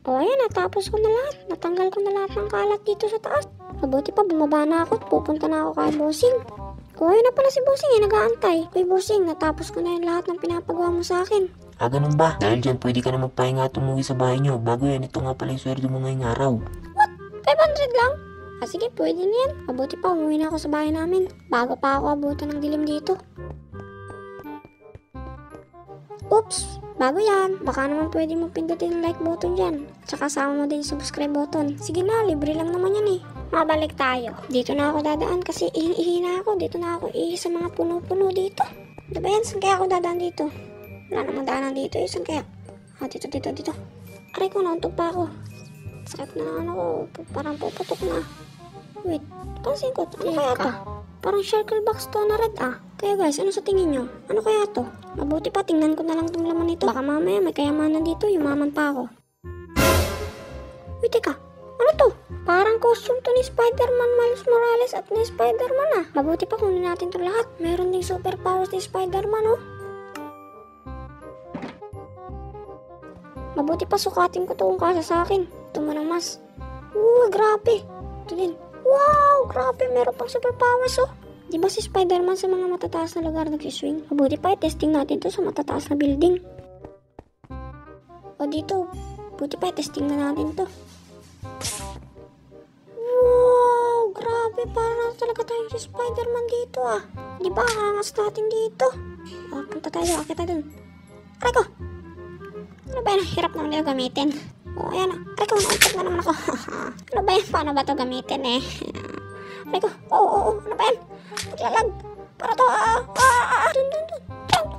O ayan, natapos ko na lahat. Natanggal ko na lahat ng kalat dito sa taas. Mabuti pa, bumaba na ako at pupunta na ako kay Bossing. O ayun na pala si Bossing nag-aantay. Uy Bossing, natapos ko na yung lahat ng pinapagawa mo sa akin. Ganun ba? Dahil dyan, pwede ka na magpahinga at umuwi sa bahay nyo. Bago yan, ito nga pala yung sweldo mo ngayong araw. 500 lang? Sige, pwede na yan. Mabuti pa, umuwi na ako sa bahay namin. Bago pa ako abutan ng dilim dito. Oops! Bago yan, baka naman pwede mo pindutin yung like button dyan. Tsaka sama mo din yung subscribe button. Sige na, libre lang naman yan eh. Mabalik tayo. Dito na ako dadaan kasi ihi na ako. Dito na ako ihi sa mga puno-puno dito. Diba yan? Saan kaya ako dadaan dito? Wala namang daanan dito eh. Saan kaya? Dito. Aray ko, nauntog pa ako. Sakit na ano ko. Parang puputok na. Wait, pansin ko. Ano kaya to? Parang circle box to na red ah. Kaya guys, ano sa tingin nyo? Ano kaya to? Mabuti pa, tingnan ko na lang itong laman nito. Baka mamaya may kayamanan dito, yumaman pa ako. Wait, teka. Ano to? Parang costume to ni Spider-Man Miles Morales at ni Spider-Man ah. Mabuti pa kunin natin itong lahat. Meron ding superpowers ni Spider-Man oh. Mabuti pa sukatin ko to kung kasa sa akin. Ito mo ng mas. Grabe. Ito din. Wow, grabe. Meron pang superpowers oh. Di ba si Spider-Man sa mga matataas na lugar nagsiswing? Mabuti pa, testing natin to sa matataas na building. O dito, buti pa, testing na natin to. Wow, grabe. Parang talaga tayo si Spider-Man dito ah. Di ba, hangas natin dito. Punta tayo, akit tayo dun. Aray ko! Ano ba yan? Hirap naman nila gamitin. Ayan ah. Aray ko, nauntok na naman ako. Ano ba yan? Paano ba to gamitin eh? Aray ko, ano ba yan? Paglalag. Para to, dun. Aray ko.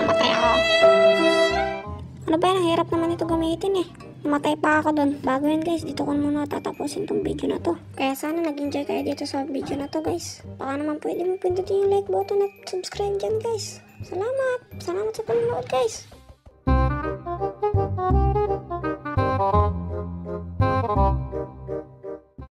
Namatay ako. Ano ba yan? Ang hirap naman ito gamitin eh. Namatay pa ako dun. Bago yan guys, dito ko muna tatapusin tong video na to. Kaya sana nag-enjoy kayo dito sa video na to guys. Baka naman pwede mo pindutin yung like button at subscribe dyan guys. Salamat sa panonood guys.